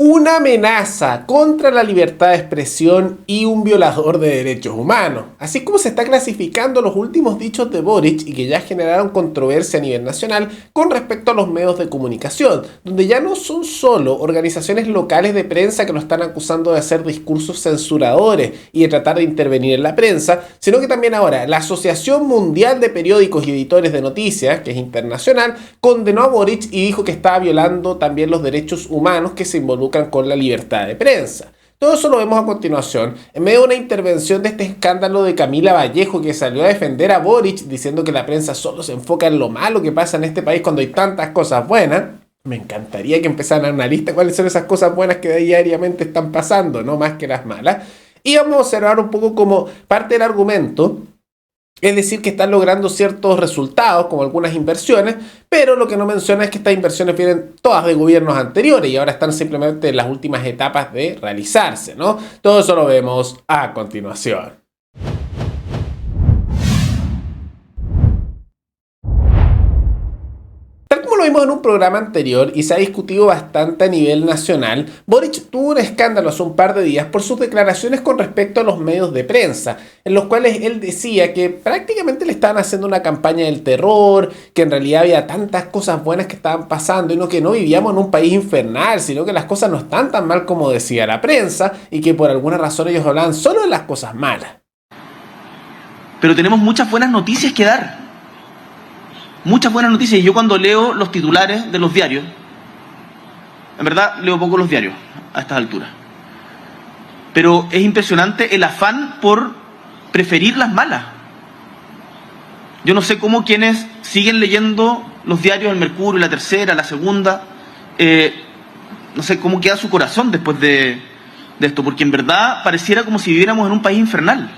Una amenaza contra la libertad de expresión y un violador de derechos humanos. Así como se está clasificando los últimos dichos de Boric y que ya generaron controversia a nivel nacional con respecto a los medios de comunicación, donde ya no son solo organizaciones locales de prensa que lo están acusando de hacer discursos censuradores y de tratar de intervenir en la prensa, sino que también ahora la Asociación Mundial de Periódicos y Editores de Noticias, que es internacional, condenó a Boric y dijo que estaba violando también los derechos humanos que se involucran con la libertad de prensa. Todo eso lo vemos a continuación, en medio de una intervención de este escándalo de Camila Vallejo, que salió a defender a Boric diciendo que la prensa solo se enfoca en lo malo que pasa en este país cuando hay tantas cosas buenas. Me encantaría que empezaran a dar una lista de cuáles son esas cosas buenas que diariamente están pasando, no más que las malas. Y vamos a observar un poco como parte del argumento. Es decir, que están logrando ciertos resultados, como algunas inversiones, pero lo que no menciona es que estas inversiones vienen todas de gobiernos anteriores y ahora están simplemente en las últimas etapas de realizarse, ¿no? Todo eso lo vemos a continuación. Lo vimos en un programa anterior y se ha discutido bastante a nivel nacional. Boric tuvo un escándalo hace un par de días por sus declaraciones con respecto a los medios de prensa, en los cuales él decía que prácticamente le estaban haciendo una campaña del terror, que en realidad había tantas cosas buenas que estaban pasando y no que no vivíamos en un país infernal, sino que las cosas no están tan mal como decía la prensa y que por alguna razón ellos hablaban solo de las cosas malas. Pero tenemos muchas buenas noticias que dar. Muchas buenas noticias, y yo cuando leo los titulares de los diarios, en verdad leo poco los diarios a estas alturas, pero es impresionante el afán por preferir las malas. Yo no sé cómo quienes siguen leyendo los diarios, el Mercurio, la Tercera, la Segunda, no sé cómo queda su corazón después de esto, porque en verdad pareciera como si viviéramos en un país infernal,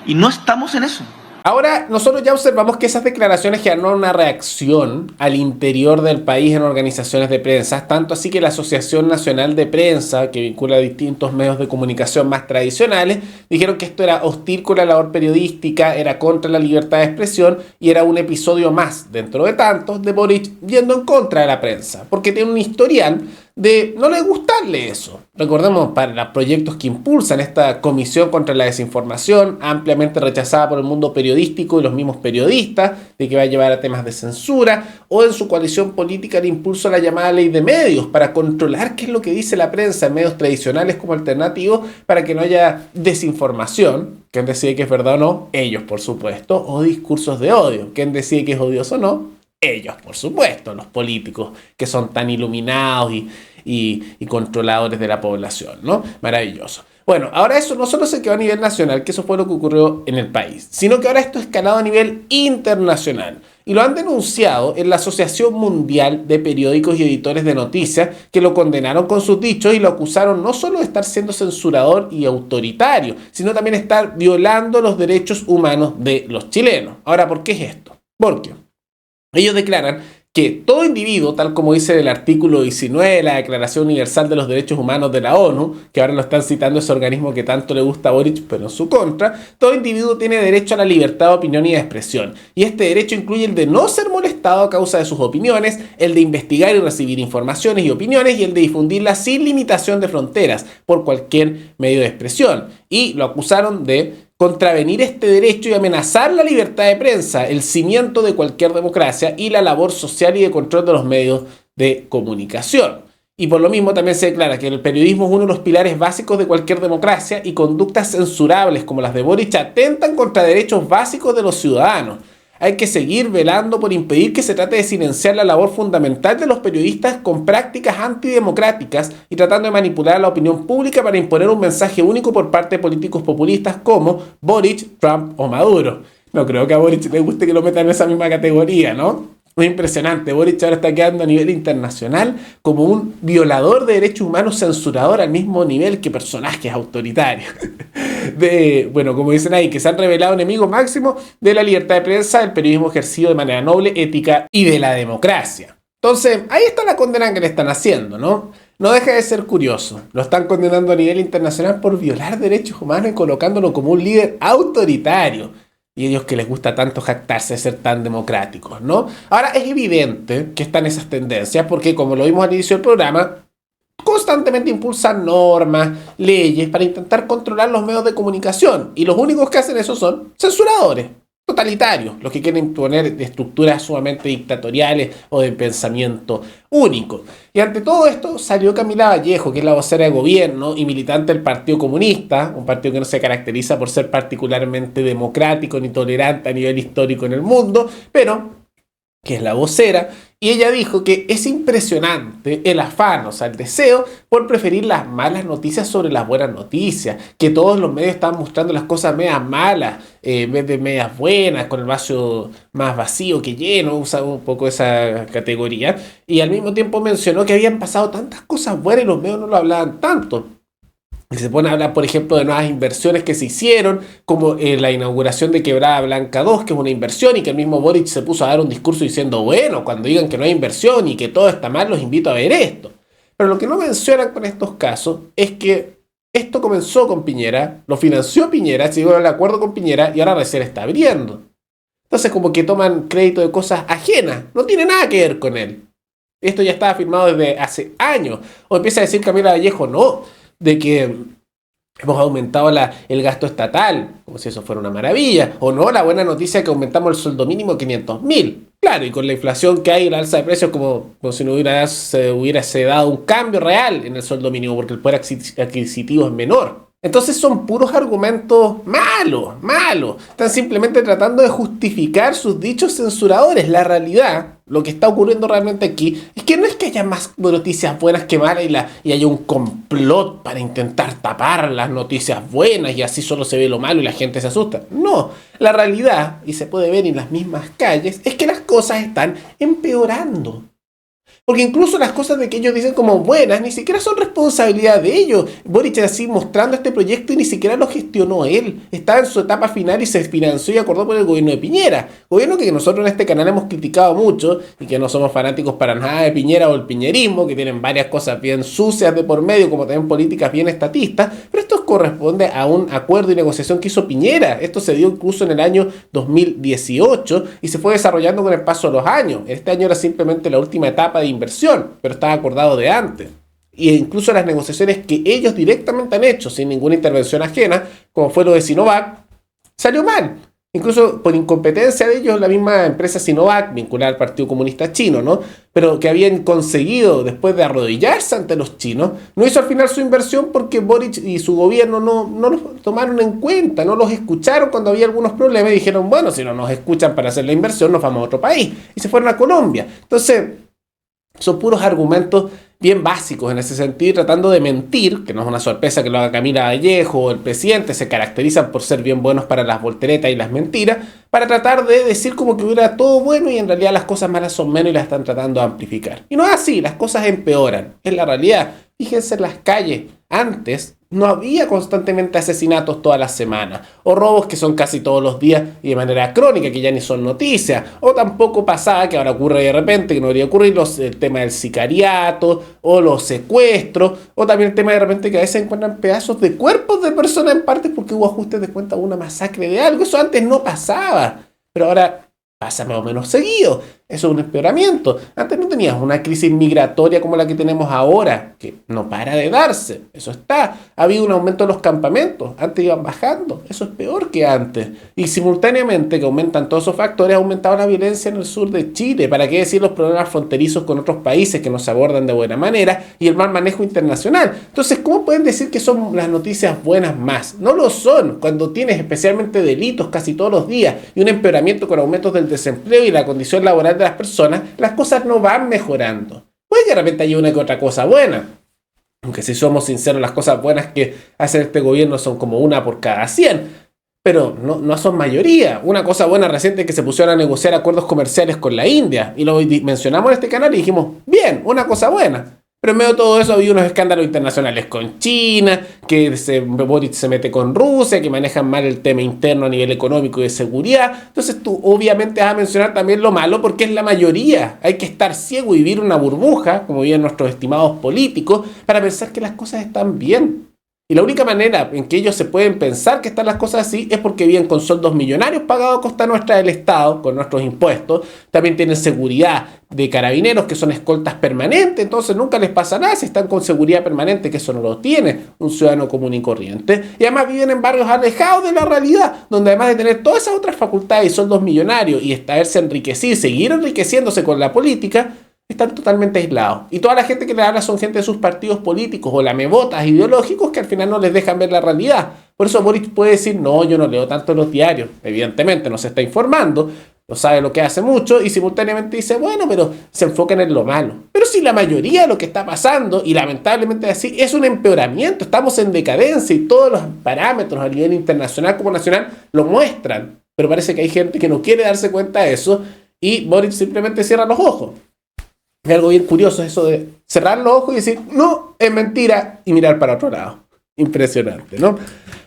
y no estamos en eso. Ahora, nosotros ya observamos que esas declaraciones generaron una reacción al interior del país en organizaciones de prensa, tanto así que la Asociación Nacional de Prensa, que vincula a distintos medios de comunicación más tradicionales, dijeron que esto era hostil con la labor periodística, era contra la libertad de expresión y era un episodio más, dentro de tantos, de Boric yendo en contra de la prensa, porque tiene un historial de no le gustarle eso. Recordemos, para los proyectos que impulsan esta Comisión contra la Desinformación, ampliamente rechazada por el mundo periodístico y los mismos periodistas, de que va a llevar a temas de censura, o en su coalición política el impulso a la llamada ley de medios, para controlar qué es lo que dice la prensa en medios tradicionales como alternativos, para que no haya desinformación, quién decide que es verdad o no, ellos por supuesto, o discursos de odio, quién decide que es odioso o no, ellos, por supuesto, los políticos que son tan iluminados y controladores de la población, ¿no? Maravilloso. Bueno, ahora eso no solo se quedó a nivel nacional, que eso fue lo que ocurrió en el país, sino que ahora esto ha escalado a nivel internacional. Y lo han denunciado en la Asociación Mundial de Periódicos y Editores de Noticias, que lo condenaron con sus dichos y lo acusaron no solo de estar siendo censurador y autoritario, sino también de estar violando los derechos humanos de los chilenos. Ahora, ¿por qué es esto? Porque ellos declaran que todo individuo, tal como dice el artículo 19 de la Declaración Universal de los Derechos Humanos de la ONU, que ahora lo están citando ese organismo que tanto le gusta a Boric, pero en su contra, todo individuo tiene derecho a la libertad de opinión y de expresión. Y este derecho incluye el de no ser molestado a causa de sus opiniones, el de investigar y recibir informaciones y opiniones, y el de difundirlas sin limitación de fronteras por cualquier medio de expresión. Y lo acusaron de contravenir este derecho y amenazar la libertad de prensa, el cimiento de cualquier democracia y la labor social y de control de los medios de comunicación. Y por lo mismo también se declara que el periodismo es uno de los pilares básicos de cualquier democracia y conductas censurables como las de Boric atentan contra derechos básicos de los ciudadanos. Hay que seguir velando por impedir que se trate de silenciar la labor fundamental de los periodistas con prácticas antidemocráticas y tratando de manipular a la opinión pública para imponer un mensaje único por parte de políticos populistas como Boric, Trump o Maduro. No creo que a Boric le guste que lo metan en esa misma categoría, ¿no? Es impresionante. Boric ahora está quedando a nivel internacional como un violador de derechos humanos, censurador al mismo nivel que personajes autoritarios. Bueno, como dicen ahí, que se han revelado enemigos máximos de la libertad de prensa, del periodismo ejercido de manera noble, ética y de la democracia. Entonces, ahí está la condena que le están haciendo, ¿no? No deja de ser curioso. Lo están condenando a nivel internacional por violar derechos humanos y colocándolo como un líder autoritario. Y ellos que les gusta tanto jactarse de ser tan democráticos, ¿no? Ahora, es evidente que están esas tendencias porque, como lo vimos al inicio del programa, constantemente impulsan normas, leyes para intentar controlar los medios de comunicación. Y los únicos que hacen eso son censuradores, totalitarios, los que quieren imponer estructuras sumamente dictatoriales o de pensamiento único. Y ante todo esto salió Camila Vallejo, que es la vocera de gobierno y militante del Partido Comunista, un partido que no se caracteriza por ser particularmente democrático ni tolerante a nivel histórico en el mundo, pero que es la vocera, y ella dijo que es impresionante el afán, o sea, el deseo por preferir las malas noticias sobre las buenas noticias, que todos los medios están mostrando las cosas medias malas en vez de medias buenas, con el vaso más vacío que lleno, usa un poco esa categoría, y al mismo tiempo mencionó que habían pasado tantas cosas buenas y los medios no lo hablaban tanto. Y se pone a hablar, por ejemplo, de nuevas inversiones que se hicieron, como la inauguración de Quebrada Blanca 2, que es una inversión, y que el mismo Boric se puso a dar un discurso diciendo, bueno, cuando digan que no hay inversión y que todo está mal, los invito a ver esto. Pero lo que no mencionan con estos casos es que esto comenzó con Piñera, lo financió Piñera, se llegó al acuerdo con Piñera y ahora recién está abriendo. Entonces como que toman crédito de cosas ajenas, no tiene nada que ver con él. Esto ya estaba firmado desde hace años. O empieza a decir Camila Vallejo, no, de que hemos aumentado el gasto estatal, como si eso fuera una maravilla, o no, la buena noticia es que aumentamos el sueldo mínimo 500.000. Claro, y con la inflación que hay y la alza de precios, como si no hubiese dado un cambio real en el sueldo mínimo, porque el poder adquisitivo es menor. Entonces son puros argumentos malos. Están simplemente tratando de justificar sus dichos censuradores. La realidad, lo que está ocurriendo realmente aquí, es que no es que haya más noticias buenas que malas y haya un complot para intentar tapar las noticias buenas y así solo se ve lo malo y la gente se asusta. No, la realidad, y se puede ver en las mismas calles, es que las cosas están empeorando. Porque incluso las cosas de que ellos dicen como buenas ni siquiera son responsabilidad de ellos. Boric así mostrando este proyecto y ni siquiera lo gestionó él. Estaba en su etapa final y se financió y acordó por el gobierno de Piñera. Gobierno que nosotros en este canal hemos criticado mucho y que no somos fanáticos para nada de Piñera o el piñerismo, que tienen varias cosas bien sucias de por medio, como también políticas bien estatistas. Pero esto corresponde a un acuerdo y negociación que hizo Piñera. Esto se dio incluso en el año 2018 y se fue desarrollando con el paso de los años. Este año era simplemente la última etapa de inversión, pero estaba acordado de antes. E incluso las negociaciones que ellos directamente han hecho sin ninguna intervención ajena, como fue lo de Sinovac, salió mal. Incluso por incompetencia de ellos, la misma empresa Sinovac, vinculada al Partido Comunista Chino, ¿no? Pero que habían conseguido, después de arrodillarse ante los chinos, no hizo al final su inversión porque Boric y su gobierno no los tomaron en cuenta, no los escucharon cuando había algunos problemas y dijeron, bueno, si no nos escuchan para hacer la inversión, nos vamos a otro país. Y se fueron a Colombia. Entonces, son puros argumentos bien básicos en ese sentido, tratando de mentir, que no es una sorpresa que lo haga Camila Vallejo o el presidente, se caracterizan por ser bien buenos para las volteretas y las mentiras, para tratar de decir como que hubiera todo bueno y en realidad las cosas malas son menos y las están tratando de amplificar. Y no es así, las cosas empeoran, es la realidad. Fíjense en las calles, antes no había constantemente asesinatos todas las semanas, o robos que son casi todos los días y de manera crónica, que ya ni son noticias, o tampoco pasaba, que ahora ocurre de repente, que no debería ocurrir, el tema del sicariato, o los secuestros, o también el tema de repente que a veces encuentran pedazos de cuerpos de personas en partes porque hubo ajustes de cuenta o una masacre de algo. Eso antes no pasaba, pero ahora pasa más o menos seguido. Eso es un empeoramiento. Antes no tenías una crisis migratoria como la que tenemos ahora, que no para de darse. Eso está. Ha habido un aumento de los campamentos. Antes iban bajando. Eso es peor que antes. Y simultáneamente que aumentan todos esos factores, ha aumentado la violencia en el sur de Chile. ¿Para qué decir los problemas fronterizos con otros países que no se abordan de buena manera? Y el mal manejo internacional. Entonces, ¿cómo pueden decir que son las noticias buenas más? No lo son. Cuando tienes especialmente delitos casi todos los días y un empeoramiento con aumentos del desempleo y la condición laboral de las personas, las cosas no van mejorando. Puede que de repente haya una que otra cosa buena, aunque si somos sinceros, las cosas buenas que hace este gobierno son como una por cada 100, pero no son mayoría. Una cosa buena reciente es que se pusieron a negociar acuerdos comerciales con la India, y lo mencionamos en este canal y dijimos, bien, una cosa buena. Pero en medio de todo eso había unos escándalos internacionales con China, que Boric se mete con Rusia, que manejan mal el tema interno a nivel económico y de seguridad. Entonces tú obviamente vas a mencionar también lo malo porque es la mayoría. Hay que estar ciego y vivir una burbuja, como viven nuestros estimados políticos, para pensar que las cosas están bien. Y la única manera en que ellos se pueden pensar que están las cosas así es porque viven con sueldos millonarios pagados a costa nuestra del Estado, con nuestros impuestos. También tienen seguridad de carabineros que son escoltas permanentes, entonces nunca les pasa nada si están con seguridad permanente, que eso no lo tiene un ciudadano común y corriente. Y además viven en barrios alejados de la realidad, donde además de tener todas esas otras facultades y sueldos millonarios y haberse enriquecido y seguir enriqueciéndose con la política, están totalmente aislados. Y toda la gente que le habla son gente de sus partidos políticos o lamebotas ideológicos que al final no les dejan ver la realidad. Por eso Boric puede decir, no, yo no leo tanto los diarios. Evidentemente no se está informando, no sabe lo que hace mucho y simultáneamente dice, bueno, pero se enfocan en lo malo. Pero si la mayoría de lo que está pasando, y lamentablemente así, es un empeoramiento, estamos en decadencia y todos los parámetros a nivel internacional como nacional lo muestran. Pero parece que hay gente que no quiere darse cuenta de eso y Boric simplemente cierra los ojos. Es algo bien curioso eso de cerrar los ojos y decir, no, es mentira, y mirar para otro lado. Impresionante, ¿no?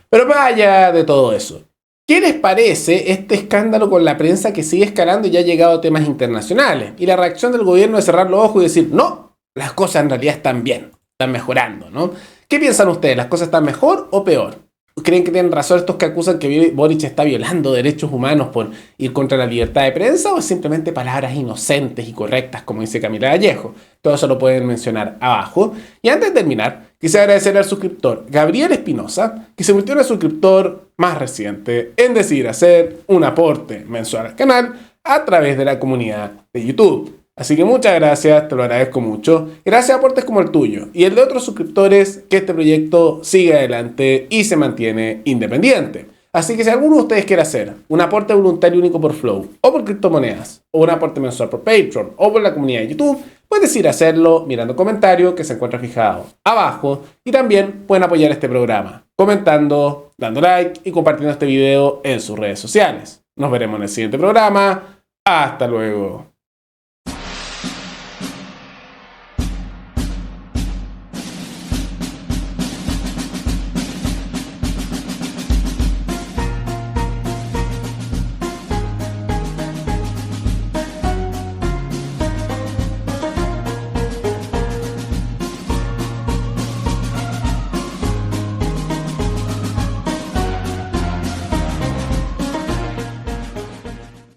Pero más allá de todo eso, ¿qué les parece este escándalo con la prensa que sigue escalando y ya ha llegado a temas internacionales? Y la reacción del gobierno de cerrar los ojos y decir, no, las cosas en realidad están bien, están mejorando, ¿no? ¿Qué piensan ustedes? ¿Las cosas están mejor o peor? ¿Creen que tienen razón estos que acusan que Boric está violando derechos humanos por ir contra la libertad de prensa o es simplemente palabras inocentes y correctas, como dice Camila Vallejo? Todo eso lo pueden mencionar abajo. Y antes de terminar, quisiera agradecer al suscriptor Gabriel Espinosa, que se convirtió en el suscriptor más reciente en decidir hacer un aporte mensual al canal a través de la comunidad de YouTube. Así que muchas gracias, te lo agradezco mucho. Gracias a aportes como el tuyo y el de otros suscriptores, que este proyecto siga adelante y se mantiene independiente. Así que si alguno de ustedes quiere hacer un aporte voluntario único por Flow, o por criptomonedas, o un aporte mensual por Patreon, o por la comunidad de YouTube, pueden decidir hacerlo mirando comentarios que se encuentra fijado abajo. Y también pueden apoyar este programa, comentando, dando like y compartiendo este video en sus redes sociales. Nos veremos en el siguiente programa. Hasta luego.